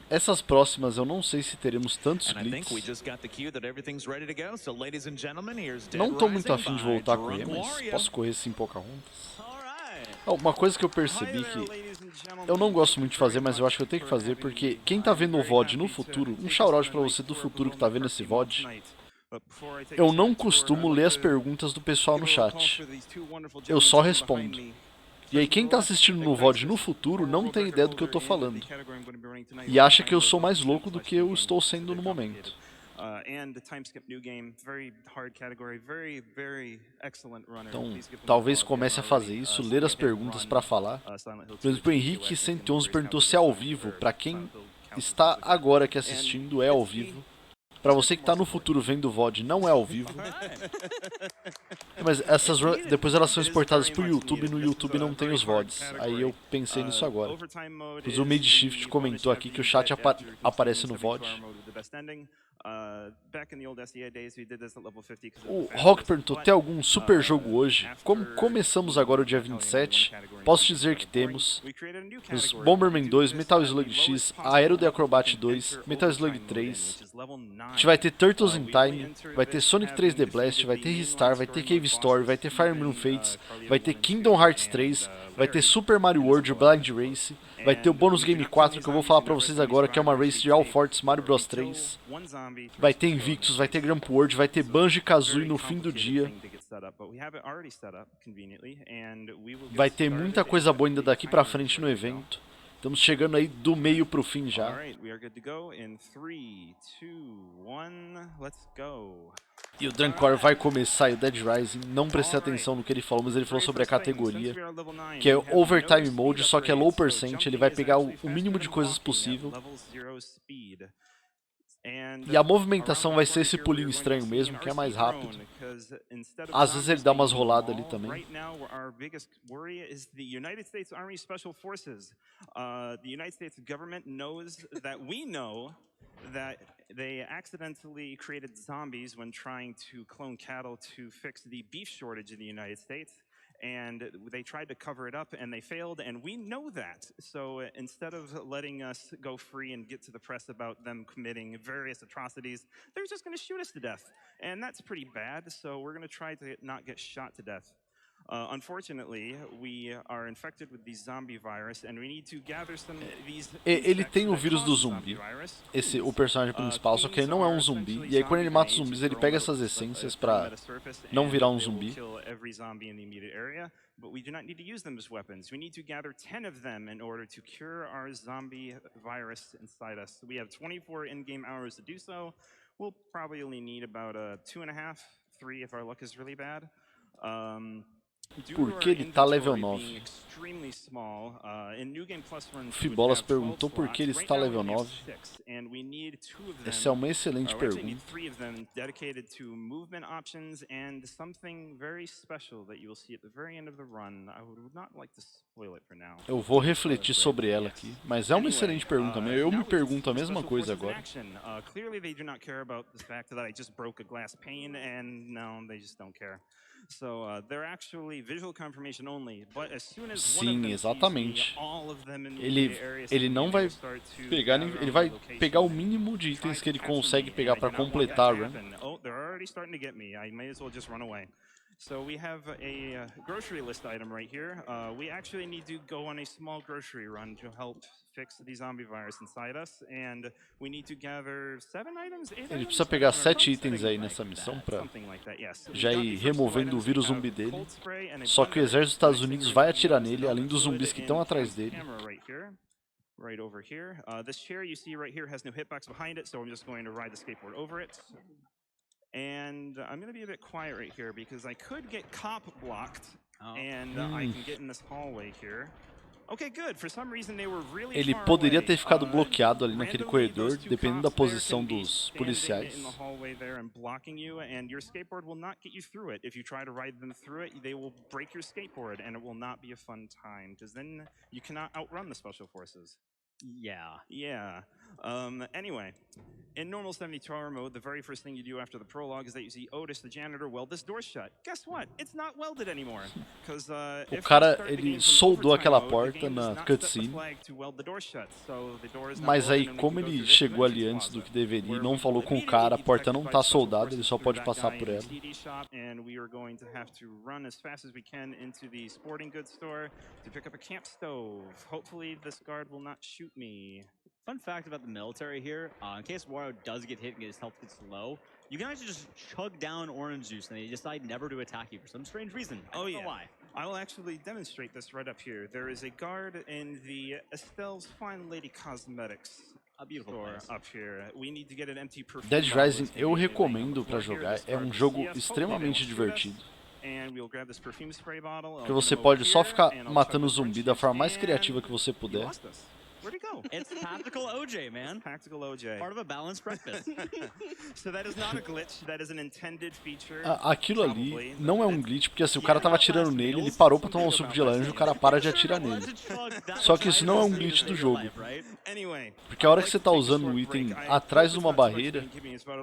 Essas próximas eu não sei se teremos tantos And I think glitches. we just got the cue that everything's ready to go. So ladies and gentlemen, here's Dead Não tô muito Rising afim de by voltar a correr, Drunk mas Warrior. posso correr sim Pocahontas. Alright. Uma coisa que eu percebi que eu não gosto muito de fazer, mas eu acho que eu tenho que fazer, porque quem tá vendo o VOD no futuro, um shout-out pra você do futuro que tá vendo esse VOD, eu não costumo ler as perguntas do pessoal no chat. Eu só respondo. E aí quem tá assistindo no VOD no futuro não tem ideia do que eu tô falando. E acha que eu sou mais louco do que eu estou sendo no momento. Então, talvez comece a fazer isso, ler as perguntas pra falar. Por exemplo, o Henrique 111 perguntou se é ao vivo. Pra quem está agora aqui assistindo, é ao vivo. Pra você que tá no futuro vendo o VOD, não é ao vivo. Mas essas depois elas são exportadas pro YouTube e no YouTube não tem os VODs. Aí eu pensei nisso agora. O Midshift comentou aqui que o chat aparece no VOD. O Rock perguntou, tem algum super jogo hoje? Como começamos agora o dia 27, posso dizer que temos os Bomberman 2, Metal Slug X, Aero the Acrobat 2, Metal Slug 3. A gente vai ter Turtles in Time, vai ter Sonic 3D Blast, vai ter Ristar, vai ter Cave Story, vai ter Fire Emblem Fates, vai ter Kingdom Hearts 3, vai ter Super Mario World, Blind Race, vai ter o Bônus Game 4 que eu vou falar pra vocês agora, que é uma race de All Forts Mario Bros 3. Vai ter Invictus, vai ter Gramp World, vai ter Banjo-Kazooie no fim do dia. Vai ter muita coisa boa ainda daqui pra frente no evento. Estamos chegando aí do meio pro fim já. E o Drancor vai começar e o Dead Rising. Não prestei atenção no que ele falou, mas ele falou sobre a categoria, que é Overtime Mode, só que é low percent. Ele vai pegar o mínimo de coisas possível. E a movimentação vai ser esse pulinho estranho mesmo, que é mais rápido. Às vezes ele dá umas roladas ali também. That they accidentally created zombies when trying to clone cattle to fix the beef shortage in the United States. And they tried to cover it up and they failed, and we know that. So instead of letting us go free and get to the press about them committing various atrocities, they're just going to shoot us to death. And that's pretty bad, so we're going to try to not get shot to death. Unfortunately, we are infected with the zombie virus and we need to gather some of these. Ele tem o vírus do zumbi, o personagem principal, só que ele não é um zumbi. E aí quando ele mata os zumbis, ele pega essas essências pra não virar um zumbi. But we do not need to use them as weapons. We need to gather 10 of them in order to cure our zombie virus inside us. We have 24 in-game hours to do so. We'll probably only need about 2.5, 3 if our luck is really bad. Por que ele tá level 9? Fibolas perguntou por que ele está level 9. Essa é uma excelente pergunta. Eu vou refletir sobre ela aqui, mas é uma excelente pergunta mesmo. Eu me pergunto a mesma coisa agora. Sim, exatamente. Ele não vai pegar, ele vai pegar o mínimo de itens que ele consegue pegar para completar a run. So we have a grocery list item right here. We actually need to go on a small grocery run to help fix the zombie virus inside us, and we need to gather 7 items, 8 Ele precisa pegar 7 itens aí nessa missão pra já ir removendo o vírus zumbi dele. Só que o exército dos Estados Unidos vai atirar nele, além dos zumbis que estão atrás dele. Right over here. This chair you see right here has no hitbox behind it, so I'm just going to ride the skateboard over it. And I'm going to be a bit quiet right here because I could get cop blocked and I can get in this hallway here. Okay, good. For some reason they were really Ele poderia ter ficado bloqueado ali naquele corredor, dependendo da posição dos policiais. And your skateboard will not get you through it. If you try to ride them through it, they will break your skateboard and it will not be a fun time because then you cannot outrun the special forces. Yeah. Anyway, in normal 72-hour mode, the very first thing you do after the prologue is that you see Otis, the janitor, weld this door shut. Guess what? It's not welded anymore. Because O cara, ele soldou aquela porta na cutscene, mas aí como ele chegou ali antes do que deveria e não falou com o cara, a porta não tá soldada, ele só pode passar por ela. And we are going to have to run as fast as we can into the sporting goods store to pick up a camp stove. Hopefully this guard will not shoot me. Fun fact about the military here, in case Wario does get hit and his health gets low, you can actually just chug down orange juice and they decide never to attack you for some strange reason. I don't know why. I will actually demonstrate this right up here. There is a guard in the Estelle's Fine Lady Cosmetics store up here. We need to get an empty perfume. Dead Rising eu recomendo pra jogar, é um jogo extremamente divertido. Porque você pode só ficar matando zumbi da forma mais criativa que você puder. Where'd it go? It's tactical OJ, man. Tactical OJ. Part of a balanced breakfast. So that is not a glitch, that is an intended feature. Aquilo ali não é um glitch, porque assim, o cara tava atirando nele, ele parou pra tomar um suco de laranja e o cara para de atirar nele. Só que isso não é um glitch do jogo. Porque a hora que você tá usando o item atrás de uma barreira,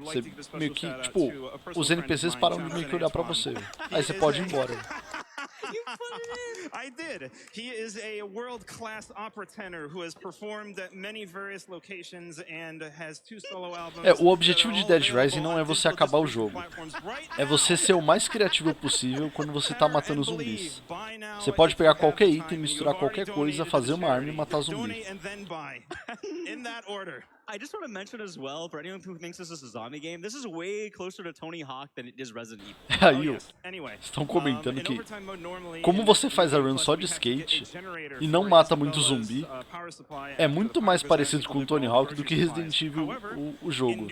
você meio que, tipo, os NPCs param de meio que olhar pra você. Aí você pode ir embora. You put it in. I did. He is a world-class opera tenor who has performed at many various locations and has 2 solo albums. O objetivo de Dead Rising não é você acabar o jogo. É você ser o mais criativo possível quando você tá matando zumbis. Você pode pegar qualquer item, misturar qualquer coisa, fazer uma arma e matar zumbis. I just want to mention as well, for anyone who thinks this is a zombie game, this is way closer to Tony Hawk than it is Resident Evil. Aí, estão comentando que como você faz a run só de skate e não mata muito zumbi, é muito mais parecido com Tony Hawk do que Resident Evil, o jogo.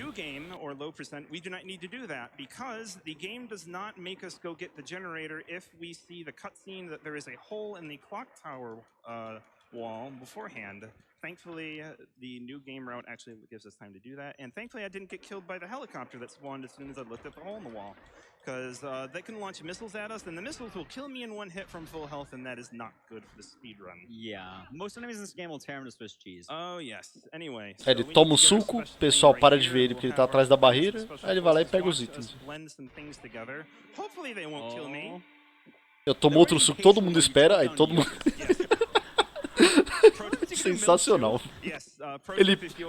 Wall beforehand. Thankfully, the new game route actually gives us time to do that, and thankfully I didn't get killed by the helicopter that spawned as soon as I looked at the hole in the wall, because they can launch missiles at us, and the missiles will kill me in 1 hit from full health, and that is not good for the speedrun. Yeah, most enemies in this game will tear him to Swiss cheese. Oh yes. Anyway. Ele toma o suco, o pessoal para de ver ele porque ele tá atrás da barreira, aí ele vai lá e pega os itens. Hopefully they won't kill me. Eu tomo outro suco, todo mundo espera, aí todo mundo... Sensacional.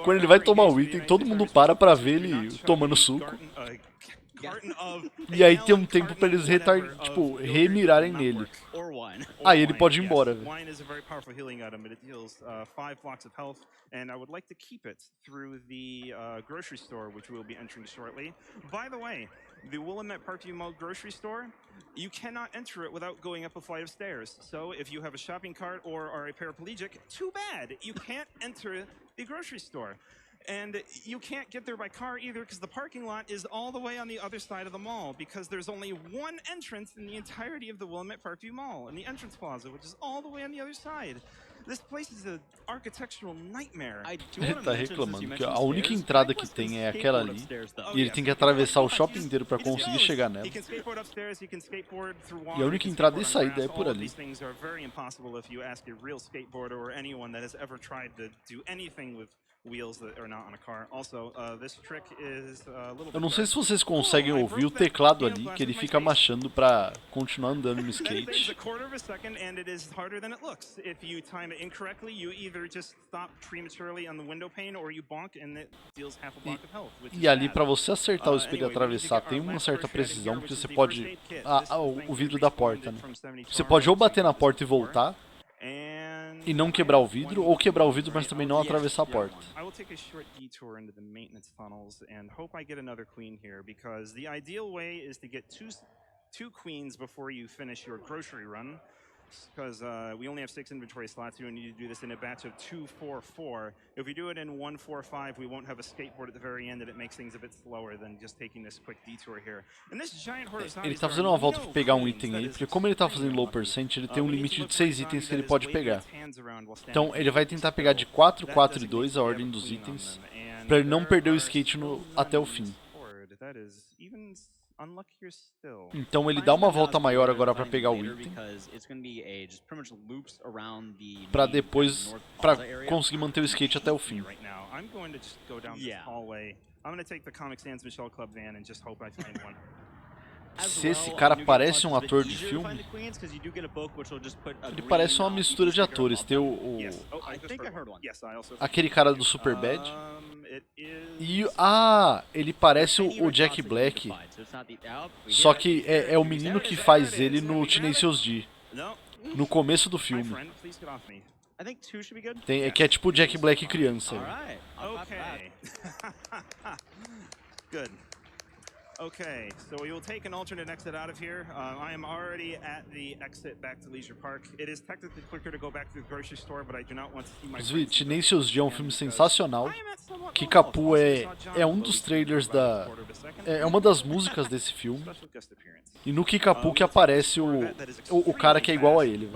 Quando ele vai tomar o item, todo mundo para pra ver ele tomando suco. E aí tem um tempo pra eles remirarem nele. Aí ele pode ir embora. Wine is a very powerful healing item, but it deals 5 blocks of health, and I would like to keep it through the grocery store, which we'll be entering shortly. By the way, the Willamette Parkview Mall grocery store, you cannot enter it without going up a flight of stairs. So if you have a shopping cart or are a paraplegic, too bad. You can't enter the grocery store. And you can't get there by car either because the parking lot is all the way on the other side of the mall because there's only one entrance in the entirety of the Willamette Parkview Mall, in the entrance plaza, which is all the way on the other side. This place is an architectural nightmare. Ele tá reclamando que a única entrada que tem é aquela ali e ele tem que atravessar o shopping inteiro pra conseguir chegar nela. E a única entrada e saída é por ali. Eu não sei se vocês conseguem ouvir o teclado ali, que ele fica machando pra continuar andando no skate. E ali pra você acertar o espelho e atravessar tem uma certa precisão, porque você pode... o vidro da porta, né? Você pode ou bater na porta e voltar, e não quebrar o vidro, ou quebrar o vidro, mas também não atravessar a porta. I will take a short detour into the maintenance tunnels and hope I get another queen here because the ideal way is to get two queens before you finish your grocery run because we only have 6 inventory slots. You need to do this in a batch of 2, 4, 4. If we do it in 1, 4, 5, we won't have a skateboard at the very end and it makes things a bit slower than just taking this quick detour here. And this giant horde of zombies. Ele tá fazendo uma volta pra pegar um item aí, porque como ele tá fazendo low percent, ele tem um limite de 6 itens que ele pode pegar. Então ele vai tentar pegar de 4, 4 e 2 a ordem dos itens, pra ele não perder o skate até o fim. unluckier still. Então ele dá uma volta maior agora pra pegar o item, pra depois, pra conseguir manter o skate até o fim. Right now, I'm going to just go down this hallway. I'm going to take the Comic Sans Michelle Club van and just hope I find one. Se esse cara parece um ator de filme, ele parece uma mistura de atores. Tem aquele cara do Superbad e ele parece o Jack Black, só que é o menino que faz ele no Tenacious D, no começo do filme. Que é tipo o Jack Black criança. Okay. Good. Okay, so we will take an alternate exit out of here. I am already at the exit back to Leisure Park. It is technically quicker to go back to the grocery store, but I do not want to see my friends. Tenacious D é um filme sensacional. Kickapoo é um dos trailers é uma das músicas desse filme. E no Kickapoo que aparece o cara que é igual a ele.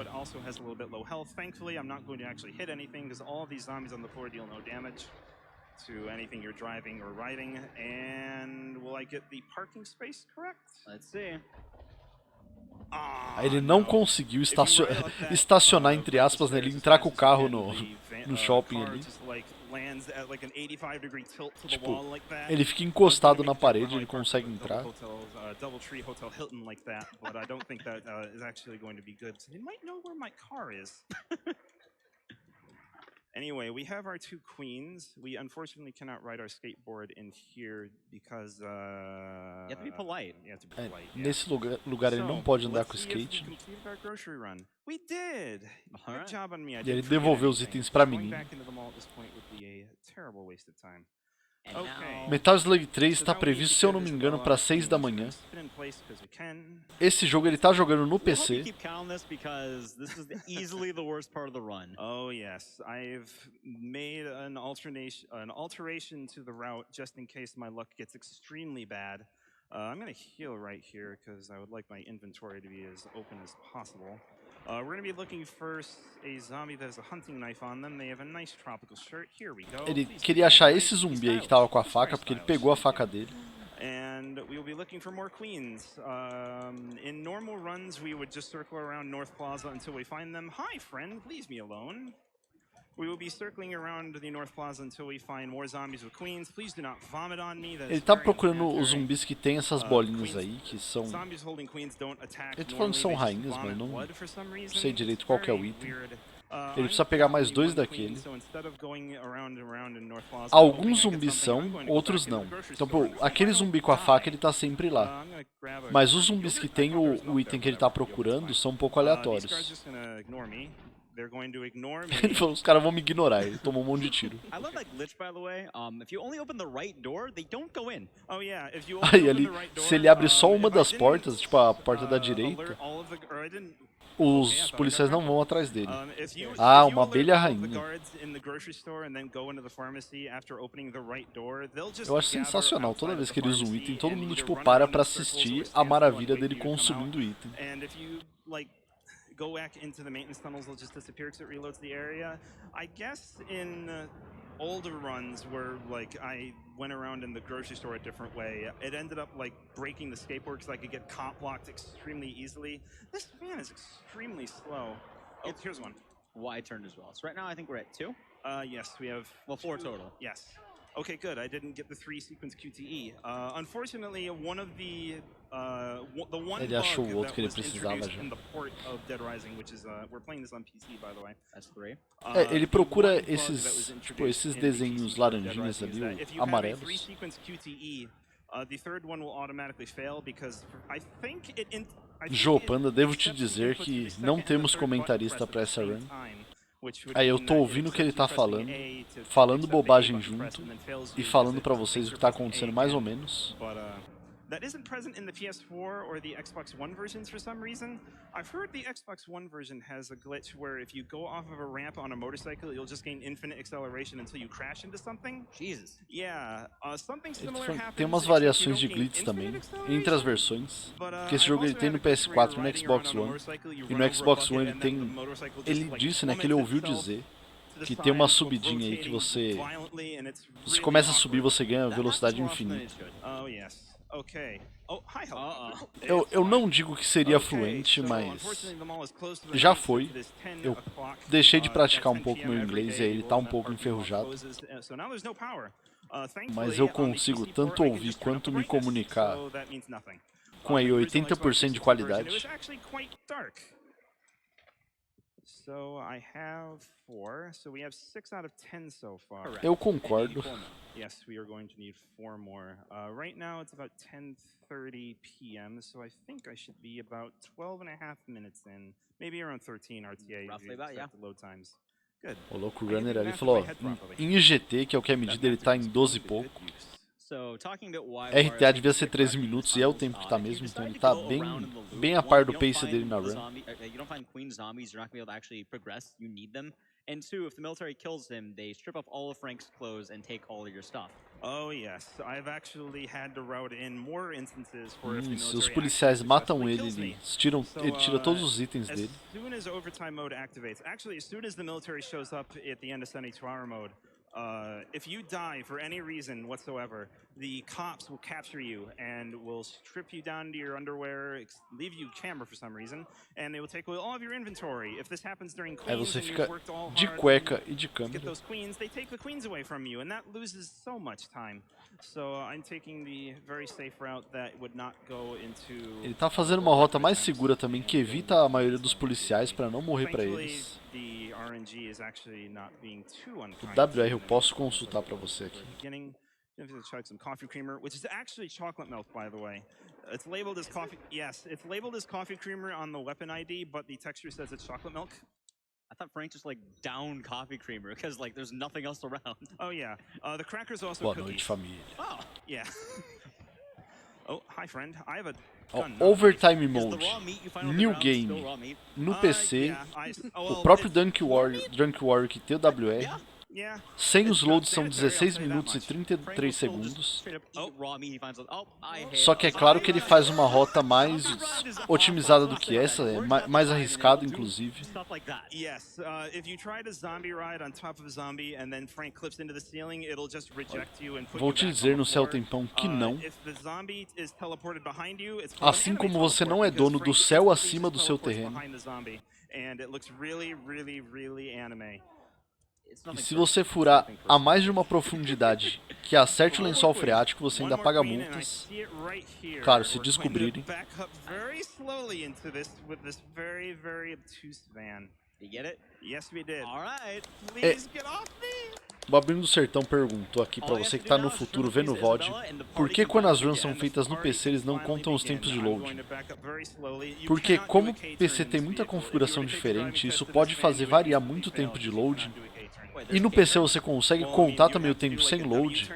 To anything you're driving or riding, and will I get the parking space correct? Let's see. Ele não conseguiu estacionar, entre aspas, né? Ele entrar com o carro no shopping ali. Tipo, ele fica encostado na parede, ele consegue entrar. Doubletree Hotel Hilton like that, but I don't think that is actually going to be good. So they might know where my car is. Anyway, we have our two queens. We unfortunately cannot ride our skateboard in here because you have to be polite. Nesse lugar ele não pode andar com o skate. We did. Good job on me. E ele devolveu os itens pra menina. Metal Slug 3 está previsto, se eu não me engano, para 6 da manhã. Esse jogo ele tá jogando no PC. Oh yes, I've made an alteration to the route just in case my luck gets extremely bad. I'm gonna heal right here because I would like my inventory to be as open as possible. We're going to be looking first a zombie that has a hunting knife on them. They have a nice tropical shirt. Here we go. Ele queria achar esse zumbi aí que tava com a faca, porque ele pegou a faca dele. And we will be looking for more queens. In normal runs, we would just circle around North Plaza until we find them. Hi, friend, leave me alone. We will be circling around the North Plaza until we find more zombies with queens. Please do not vomit on me. Ele tá procurando os zumbis que tem essas bolinhas aí, que são... Eu tô falando que são rainhas, mas não sei direito qual que é o item. Ele precisa pegar mais 2 daquele. Alguns zumbis são, outros não. Então, pô, aquele zumbi com a faca, ele tá sempre lá. Mas os zumbis que tem o item que ele tá procurando são um pouco aleatórios. Ele falou, os caras vão me ignorar, ele tomou um monte de tiro. Aí ali, se ele abre só uma das portas, tipo a porta da direita, os policiais não vão atrás dele. Ah, uma abelha rainha. Eu acho sensacional, toda vez que ele usa um item, todo mundo tipo para pra assistir a maravilha dele consumindo o item. Go back into the maintenance tunnels, they'll just disappear because it reloads the area. I guess in older runs where like I went around in the grocery store a different way, it ended up like breaking the skateboard because I could get cop blocked extremely easily. This van is extremely slow. Oh, here's one. Wide turned as well. So right now I think we're at 2? Yes, we have... Well, 4 total. Yes. Okay, good. I didn't get the 3 sequence QTE. Unfortunately, one of the one ele achou o bug outro that que ele was precisava introduced já. in the port of Dead Rising, which is we're playing this on PC, by the way. That's 3. Ele procura esses desenhos laranjinhas ali, amarelos. The third one will automatically fail because I think Jô Panda, devo te dizer que não temos comentarista para essa run. Aí eu tô ouvindo o que ele tá falando bobagem junto e falando pra vocês o que tá acontecendo mais ou menos. That isn't present in the PS4 or the Xbox One versions for some reason. I've heard the Xbox One version has a glitch where if you go off of a ramp on a motorcycle, you'll just gain infinite acceleration until you crash into something. Jesus. Yeah, something similar happens. Tem umas variações de glitch também entre as versões. Porque esse jogo ele tem no PS4 e no Xbox One. E no Xbox One ele tem... Ele disse, né, que ele ouviu dizer que tem uma subidinha aí que você começa a subir e você ganha velocidade infinita. Oh yes. Okay. Oh, hi, hello. Eu não digo que seria fluente, mas já foi. Eu deixei de praticar um pouco meu inglês e aí ele tá um pouco enferrujado. Mas eu consigo tanto ouvir quanto me comunicar com aí 80% de qualidade. So I have 4. So we have 6 out of 10 so far. Eu concordo. Yes, we are going to need 4 more. Right now it's about 10:30 p.m. So I think I should be about 12 and a half minutes in, maybe around 13 RTA. Roughly about, yeah. The load times. Good. O louco runner ali falou, ó, em IGT, que é o que é medida, ele tá em 12 e pouco. RTA devia ser 13 minutos e é o tempo que tá mesmo, então ele tá bem a par do pace dele na run. And 2, if the military kills him, they strip off all of Frank's clothes and take all of your stuff. Oh yes, I've actually had to route in more instances for Se os policiais matam ele tira todos os itens dele. As soon as overtime mode activates, actually as soon as the military shows up at the end of 72-hour mode, if you die for any reason whatsoever, the cops will capture you and will strip you down to your underwear, leave you camera for some reason, and they will take away all of your inventory. If this happens during Aí queens você and fica you've worked all de hard cueca e de to get câmera. those queens, they take the queens away from you, and that loses so much time. So I'm taking the very safe route that would not go into. Ele tá fazendo uma rota mais segura também, que evita a maioria dos policiais pra não morrer pra eles. The RNG is actually not being too unkind. O WR eu posso consultar pra você aqui. Beginning, I'm going to chug some coffee creamer, which is actually chocolate milk, by the way. It's labeled as coffee. Yes, it's labeled as coffee creamer on the weapon ID, but the texture says it's chocolate milk. I thought Frank just like downed coffee creamer because like there's nothing else around. Oh yeah, the crackers also. Boa cookies. noite, família. Oh yeah. Oh hi friend, I have a. Overtime Mode, New Game, no PC, o próprio Drunk Warrior que tem o WR, sem os loads são 16 minutos e 33 segundos, só que é claro que ele faz uma rota mais otimizada do que essa, é mais arriscado inclusive. Vou te dizer no céu tempão que não. Assim como você não é dono do céu acima do seu terreno. E se você furar a mais de uma profundidade que acerte o lençol freático, você ainda paga multas. Claro, se descobrirem. O Babinho do Sertão perguntou aqui pra você que tá no futuro vendo o VOD, por que quando as runs são feitas no PC eles não contam os tempos de load? Porque como o PC tem muita configuração diferente, isso pode fazer variar muito o tempo de load. E no PC você consegue contar também o tempo sem load.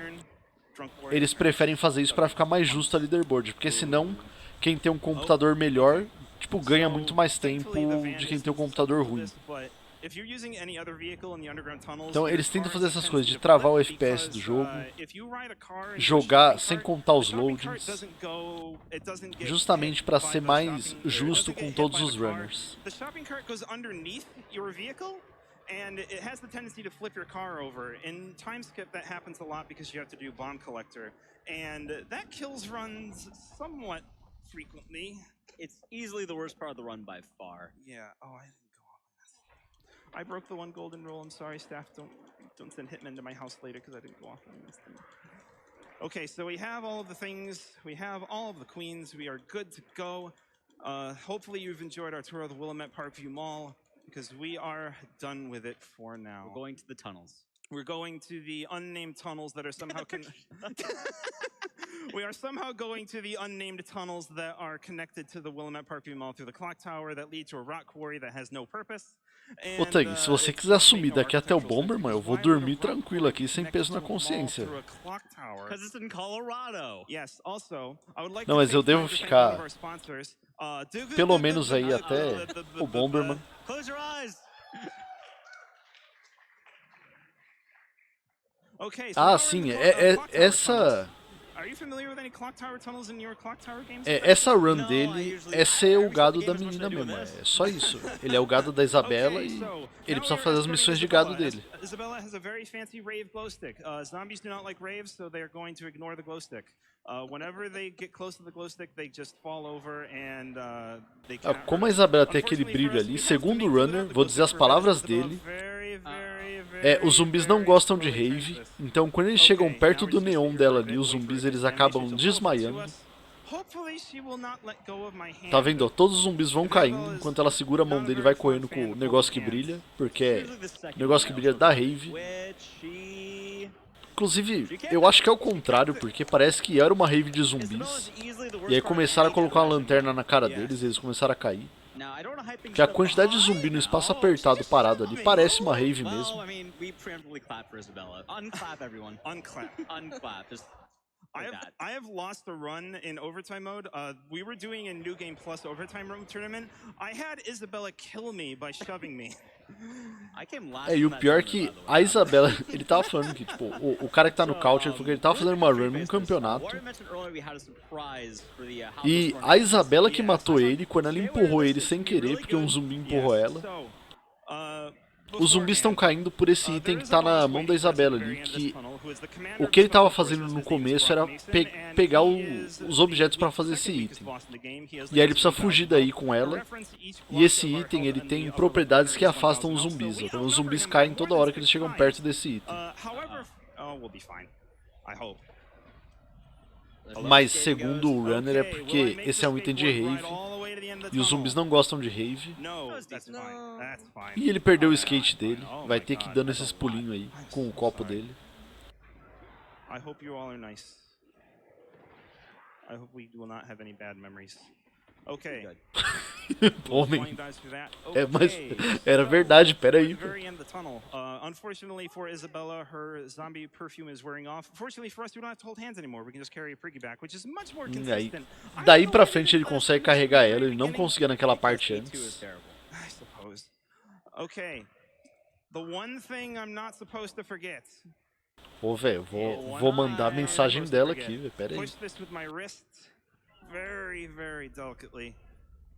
Eles preferem fazer isso pra ficar mais justo a leaderboard, porque senão quem tem um computador melhor, tipo, ganha muito mais tempo de quem tem um computador ruim. Então eles tentam fazer essas coisas de travar o FPS do jogo, jogar sem contar os loadings, justamente para ser mais justo com todos os runners. And it has the tendency to flip your car over. In Timeskip, that happens a lot because you have to do Bomb Collector. And that kills runs somewhat frequently. It's easily the worst part of the run by far. Yeah, oh, I didn't go off on this. I broke the one golden rule. I'm sorry, staff. Don't send hitmen to my house later because I didn't go off on this thing. Okay, so we have all of the things. We have all of the queens. We are good to go. Hopefully you've enjoyed our tour of the Willamette Parkview Mall. Because we are done with it for now. We're going to the tunnels. We're going to the unnamed tunnels that are somehow we are somehow going to the unnamed tunnels that are connected to the Willamette Parkview Mall through the clock tower that lead to a rock quarry that has no purpose. Ô Tang, se você quiser sumir daqui até o Bomberman, eu vou dormir tranquilo aqui, sem peso na consciência. Não, mas eu devo ficar pelo menos aí até o Bomberman. Ah, sim, essa Essa run dele é ser o gado da menina mesmo, é só isso. Ele é o gado da Isabela e ele precisa fazer as missões de gado dele. Isabella has a very fancy rave glow stick. Zombies do not like raves, so they are going to ignore the glow stick. Whenever they get close to the glow stick, they just fall over and they can't. Como a Isabela tem aquele brilho ali, segundo o runner, vou dizer as palavras dele, os zumbis não gostam de rave, então quando eles chegam perto do neon dela ali, os zumbis eles acabam desmaiando. Tá vendo? Ó, todos os zumbis vão caindo enquanto ela segura a mão dele e vai correndo com o negócio que brilha, porque o negócio que brilha é da rave. Inclusive, eu acho que é o contrário, porque parece que era uma rave de zumbis, e aí começaram a colocar uma lanterna na cara deles e eles começaram a cair. Porque a quantidade de zumbi no espaço apertado parado ali parece uma rave mesmo. I have lost the run in overtime mode. We were doing a New Game Plus overtime room tournament. I had Isabella kill me by shoving me. E o pior é que a Isabela, ele tava falando que, tipo, o cara que tá no couch, ele falou que ele tava fazendo uma run num campeonato. E a Isabela que matou ele quando ela empurrou ele sem querer, porque um zumbi empurrou ela. Os zumbis estão caindo por esse item que tá na mão da Isabela ali, que o que ele tava fazendo no começo era pegar os objetos para fazer esse item. E aí ele precisa fugir daí com ela, e esse item ele tem propriedades que afastam os zumbis. Então os zumbis caem toda hora que eles chegam perto desse item. Mas segundo o runner é porque esse é um item de rave, e os zumbis não gostam de rave. E ele perdeu o skate dele, vai ter que ir dando esses pulinhos aí com o copo dele. I hope you all are nice. I hope we will not have any bad memories. Okay. Homem. Mas era verdade, peraí. Unfortunately for Isabella, her zombie perfume is wearing off. Fortunately for us, we don't have to hold hands anymore. We can just carry a piggyback, which is much more consistent. Daí pra frente ele consegue carregar ela, ele não conseguia naquela parte antes. I suppose. Okay. The one thing I'm not supposed to forget. Pô, velho, vou mandar a mensagem dela aqui, velho, pera aí. Push this with my wrist very, very delicately.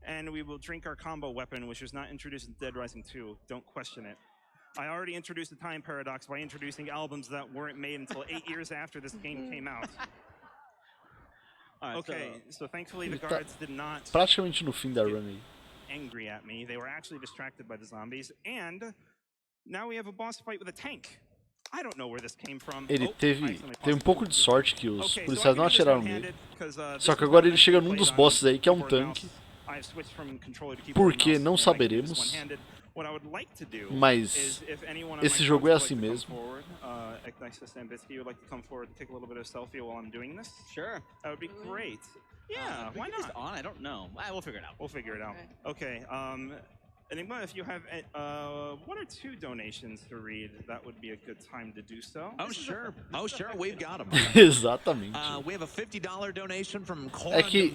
And we will drink our combo weapon, which was not introduced in Dead Rising 2. Don't question it. I already introduced the time paradox by introducing albums that weren't made until 8 years after this game came out. Okay, so thankfully the guards did not praticamente no fim da run aí. Angry at me. They were actually distracted by the zombies. And now we have a boss fight with a tank. I don't know where this came from. Ele teve um pouco de sorte que os policiais não atiraram nele. Só que agora ele chega num dos bosses aí que é um tanque. Por que não saberemos. Mas esse jogo é assim mesmo. Yeah, why not? On? I don't know. We'll figure it out. We'll figure it out. Okay. Enigma, if you have 1 or 2 donations to read, that would be a good time to do so. Oh, sure. Oh, sure. We've got them. Exatamente. We have a $50 donation from É que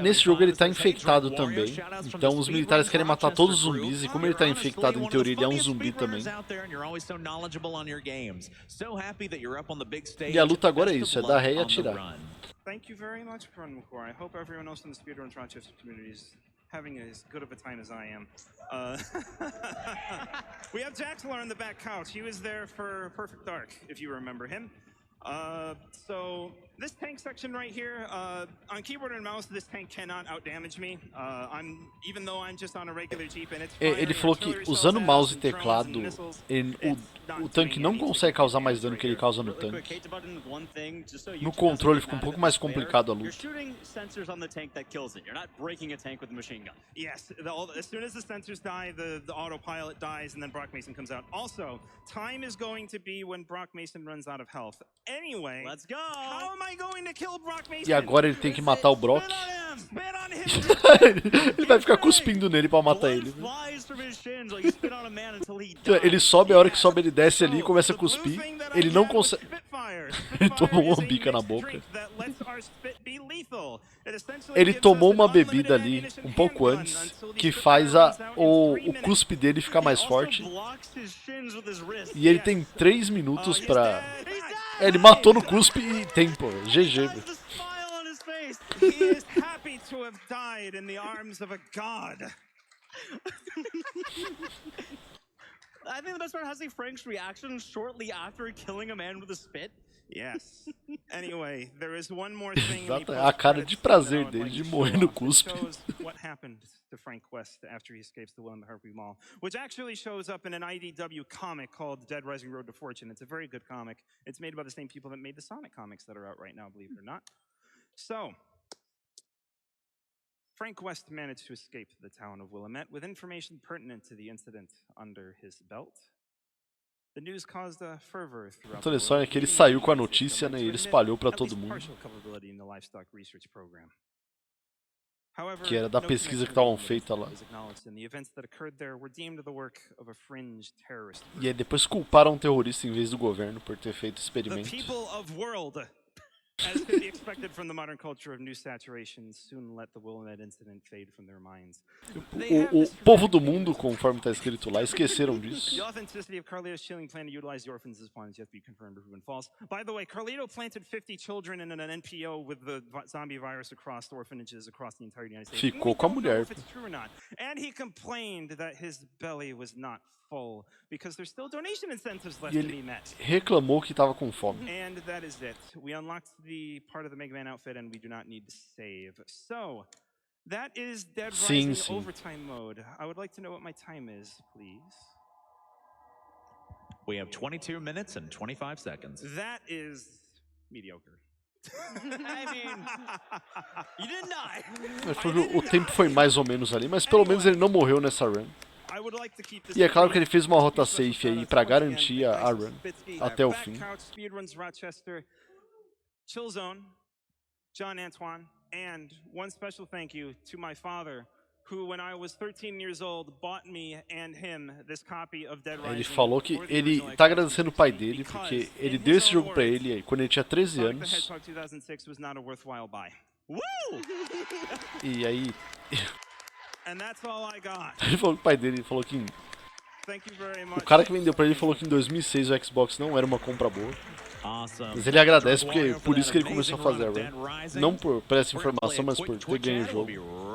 nesse jogo ele tá infectado também. Então os militares querem matar todos os zumbis. E como ele tá infectado, em teoria ele é um zumbi também. E a luta agora é isso, é dar ré e atirar. Thank you very much, I hope everyone else in the Speedruns Rochester community is having as good of a time as I am. We have Jaxlar on the back couch. He was there for Perfect Dark, if you remember him. So this tank section right here, on keyboard and mouse, this tank cannot outdamage me. Even though I'm just on a regular Jeep and it's ele falou que usando mouse e teclado, o tanque não consegue causar mais dano que ele causa no tanque. No controle fica um pouco mais complicado a luta. Yes, as soon as the sensors die, the autopilot dies and then Brock Mason comes out. Also, time is going to be when Brock Mason runs out of health. Anyway, let's go. How am I going to kill Brock Mason? E agora ele tem que matar o Brock. Ele vai ficar cuspindo nele pra matar ele. Ele sobe, a hora que sobe ele desce ali e começa a cuspir. Ele não consegue... Ele tomou uma bica na boca. Ele tomou uma bebida ali, um pouco antes, que faz o cuspe dele ficar mais forte. E ele tem 3 minutos pra... Ele matou no cuspe e tempo, GG, velho. The smile on his face. He is happy to have died in the arms of a god. I think the best part has to be Frank's reaction shortly after killing a man with a spit. Yes. Anyway, there is one more thing. Exato, a cara de prazer dele de morrer no cuspe. What happened to Frank West after he escapes the William Harvey Mall, which actually shows up in an IDW comic called Dead Rising Road to Fortune. It's a very good comic. It's made by the same people that made the Sonic comics that are out right now, believe it or not. So, Frank West managed to escape the town of Willamette with information pertinent to the incident under his belt. The news caused a fervor throughout A interessante é que ele saiu com a notícia, né, e ele espalhou pra todo mundo. Que era da pesquisa que estavam feitas lá. E aí depois culparam um terrorista em vez do governo por ter feito experimento. As could be expected from the modern culture of news saturation, soon let the Willamette incident fade from their minds. O povo do mundo, conforme está escrito lá, esqueceram disso. The authenticity of Carlito's chilling plan to utilize the orphans as pawns yet to be confirmed or proven false. By the way, Carlito planted 50 children in an NPO with the zombie virus across orphanages across the entire United States. Ficou com a mulher. If it's true or not. And he complained that his belly was not full because there's still donation incentives left E to be ele met. reclamou que estava com fome. And that is it. We unlocked the part of the Mega Man outfit and we do not need to save. So, that is Dead Rising Overtime mode. I would like to know what my time is, please. We have 22 minutes and 25 seconds. That is mediocre. I mean, you didn't die. Ele falou que o tempo foi mais ou menos ali, mas pelo menos ele não morreu nessa run. E é claro que ele fez uma rota safe aí pra garantir a run até o fim. Speedruns Rochester, Chillzone, John Antoine, and one special thank you to my father, who when I was 13 years old bought me and him this copy of Dead Rising. Ele falou que ele tá agradecendo o pai dele porque ele deu esse jogo pra ele quando ele tinha 13 anos. E aí ele falou que o pai dele falou que o cara que vendeu pra ele falou que em 2006 o Xbox não era uma compra boa. Mas ele agradece porque por isso que ele começou a fazer a run. Não por essa informação, mas por ter ganho o jogo.